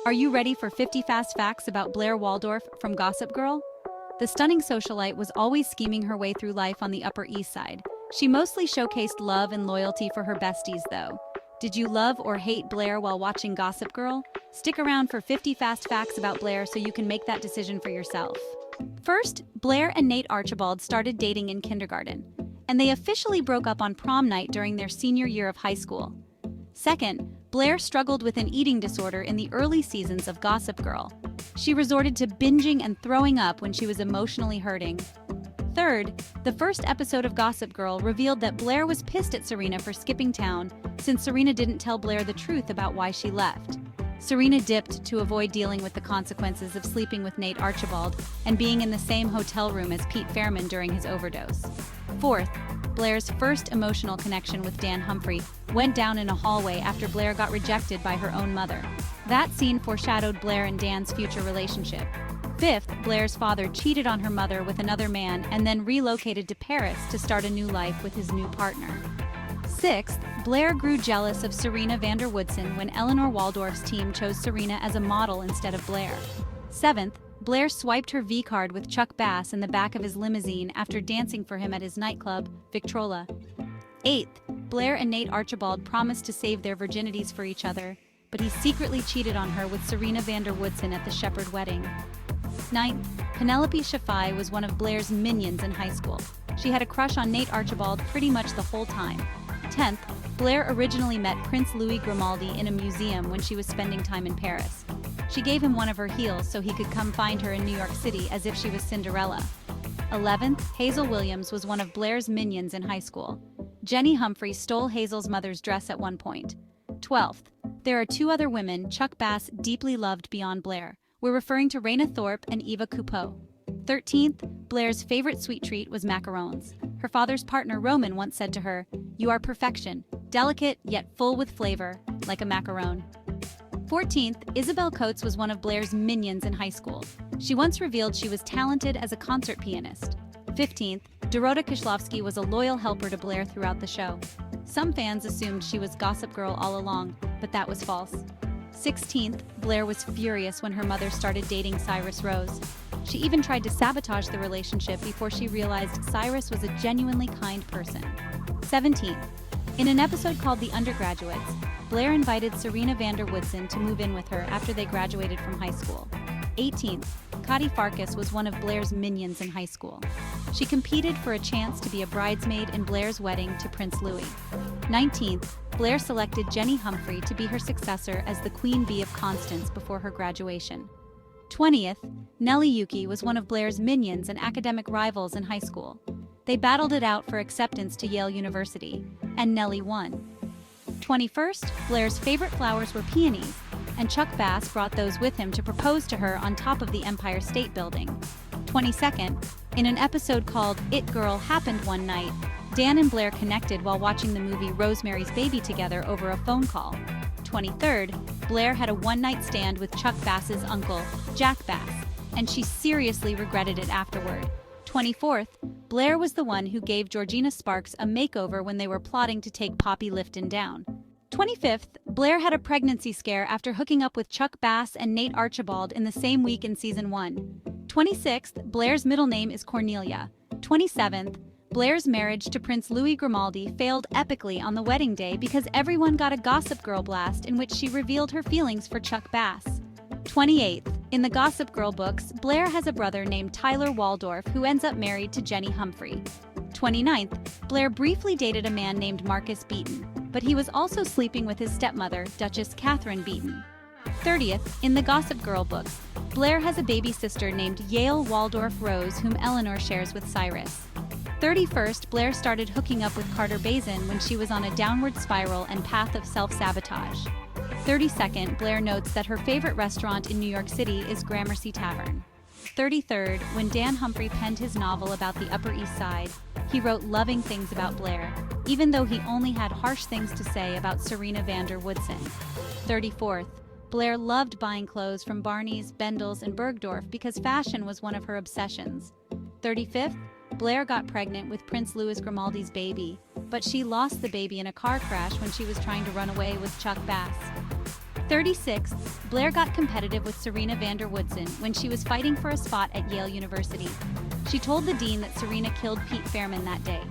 Are you ready for 50 fast facts about Blair Waldorf from Gossip Girl? The stunning socialite was always scheming her way through life on the Upper East Side. She mostly showcased love and loyalty for her besties, though. Did you love or hate Blair while watching Gossip Girl? Stick around for 50 fast facts about Blair so you can make that decision for yourself. First, Blair and Nate Archibald started dating in kindergarten, and they officially broke up on prom night during their senior year of high school. Second, Blair struggled with an eating disorder in the early seasons of Gossip Girl. She resorted to binging and throwing up when she was emotionally hurting. Third, the first episode of Gossip Girl revealed that Blair was pissed at Serena for skipping town since Serena didn't tell Blair the truth about why she left. Serena dipped to avoid dealing with the consequences of sleeping with Nate Archibald and being in the same hotel room as Pete Fairman during his overdose. Fourth, Blair's first emotional connection with Dan Humphrey went down in a hallway after Blair got rejected by her own mother. That scene foreshadowed Blair and Dan's future relationship. Fifth, Blair's father cheated on her mother with another man and then relocated to Paris to start a new life with his new partner. Sixth, Blair grew jealous of Serena van der Woodsen when Eleanor Waldorf's team chose Serena as a model instead of Blair. Seventh, Blair swiped her V-card with Chuck Bass in the back of his limousine after dancing for him at his nightclub, Victrola. Eighth, Blair and Nate Archibald promised to save their virginities for each other, but he secretly cheated on her with Serena van der Woodsen at the Shepherd wedding. Ninth, Penelope Shafai was one of Blair's minions in high school. She had a crush on Nate Archibald pretty much the whole time. 10th, Blair originally met Prince Louis Grimaldi in a museum when she was spending time in Paris. She gave him one of her heels so he could come find her in New York City as if she was Cinderella. 11th, Hazel Williams was one of Blair's minions in high school. Jenny Humphrey stole Hazel's mother's dress at one point. 12th, there are two other women Chuck Bass deeply loved beyond Blair. We're referring to Raina Thorpe and Eva Coupeau. 13th, Blair's favorite sweet treat was macarons. Her father's partner Roman once said to her, "You are perfection, delicate yet full with flavor, like a macaron." 14th, Isabel Coates was one of Blair's minions in high school. She once revealed she was talented as a concert pianist. 15th, Dorota Kishlovsky was a loyal helper to Blair throughout the show. Some fans assumed she was Gossip Girl all along, but that was false. 16th, Blair was furious when her mother started dating Cyrus Rose. She even tried to sabotage the relationship before she realized Cyrus was a genuinely kind person. 17th, in an episode called The Undergraduates, Blair invited Serena van der Woodsen to move in with her after they graduated from high school. 18th, Cotty Farkas was one of Blair's minions in high school. She competed for a chance to be a bridesmaid in Blair's wedding to Prince Louis. 19th, Blair selected Jenny Humphrey to be her successor as the Queen Bee of Constance before her graduation. 20th, Nellie Yuki was one of Blair's minions and academic rivals in high school. They battled it out for acceptance to Yale University, and Nellie won. 21st, Blair's favorite flowers were peonies, and Chuck Bass brought those with him to propose to her on top of the Empire State Building. 22nd, in an episode called It Girl Happened One Night, Dan and Blair connected while watching the movie Rosemary's Baby together over a phone call. 23rd, Blair had a one-night stand with Chuck Bass's uncle, Jack Bass, and she seriously regretted it afterward. 24th, Blair was the one who gave Georgina Sparks a makeover when they were plotting to take Poppy Lifton down. 25th, Blair had a pregnancy scare after hooking up with Chuck Bass and Nate Archibald in the same week in season 1. 26th, Blair's middle name is Cornelia. 27th, Blair's marriage to Prince Louis Grimaldi failed epically on the wedding day because everyone got a Gossip Girl blast in which she revealed her feelings for Chuck Bass. 28th, in the Gossip Girl books, Blair has a brother named Tyler Waldorf who ends up married to Jenny Humphrey. 29th, Blair briefly dated a man named Marcus Beaton, but he was also sleeping with his stepmother, Duchess Catherine Beaton. 30th, in the Gossip Girl books, Blair has a baby sister named Yale Waldorf Rose whom Eleanor shares with Cyrus. 31st, Blair started hooking up with Carter Bazin when she was on a downward spiral and path of self-sabotage. 32nd, Blair notes that her favorite restaurant in New York City is Gramercy Tavern. 33rd, when Dan Humphrey penned his novel about the Upper East Side, he wrote loving things about Blair, even though he only had harsh things to say about Serena van der Woodsen. 34th, Blair loved buying clothes from Barney's, Bendel's, and Bergdorf because fashion was one of her obsessions. 35th, Blair got pregnant with Prince Louis Grimaldi's baby, but she lost the baby in a car crash when she was trying to run away with Chuck Bass. 36. Blair got competitive with Serena van der Woodsen when she was fighting for a spot at Yale University. She told the dean that Serena killed Pete Fairman that day.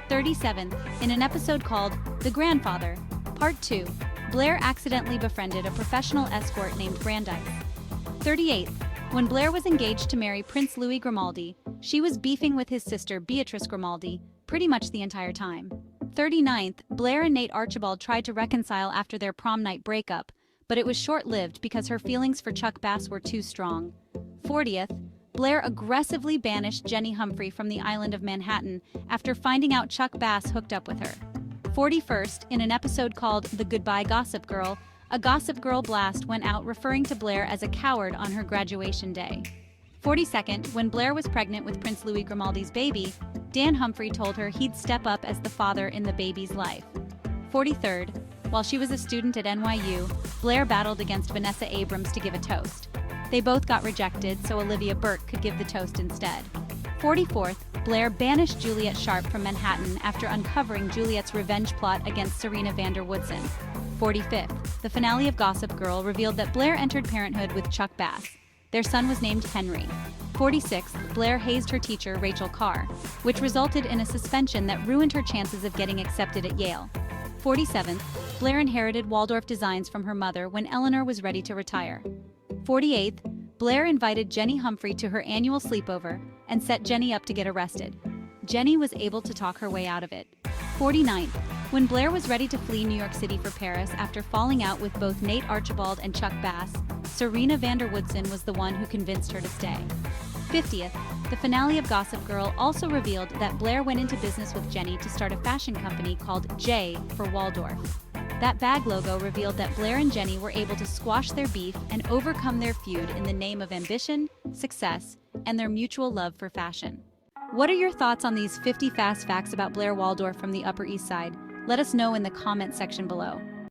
37. In an episode called The Grandfather, Part 2, Blair accidentally befriended a professional escort named Brandeis. 38. When Blair was engaged to marry Prince Louis Grimaldi, she was beefing with his sister Beatrice Grimaldi pretty much the entire time. 39th. Blair and Nate Archibald tried to reconcile after their prom night breakup, but it was short-lived because her feelings for Chuck Bass were too strong. 40th. Blair aggressively banished Jenny Humphrey from the island of Manhattan after finding out Chuck Bass hooked up with her. 41st. In an episode called The Goodbye Gossip Girl, a Gossip Girl blast went out referring to Blair as a coward on her graduation day. 42nd. When Blair was pregnant with Prince Louis Grimaldi's baby, Dan Humphrey told her he'd step up as the father in the baby's life. 43rd. While she was a student at NYU, Blair battled against Vanessa Abrams to give a toast. They both got rejected, so Olivia Burke could give the toast instead. 44th. Blair banished Juliet Sharp from Manhattan after uncovering Juliet's revenge plot against Serena van der Woodsen. 45th. The finale of Gossip Girl revealed that Blair entered parenthood with Chuck Bass. Their son was named Henry. 46th. Blair hazed her teacher, Rachel Carr, which resulted in a suspension that ruined her chances of getting accepted at Yale. 47th. Blair inherited Waldorf designs from her mother when Eleanor was ready to retire. 48th. Blair invited Jenny Humphrey to her annual sleepover and set Jenny up to get arrested. Jenny was able to talk her way out of it. 49th. When Blair was ready to flee New York City for Paris after falling out with both Nate Archibald and Chuck Bass, Serena van der Woodsen was the one who convinced her to stay. 50th. The finale of Gossip Girl also revealed that Blair went into business with Jenny to start a fashion company called J for Waldorf. That bag logo revealed that Blair and Jenny were able to squash their beef and overcome their feud in the name of ambition, success, and their mutual love for fashion. What are your thoughts on these 50 fast facts about Blair Waldorf from the Upper East Side? Let us know in the comment section below.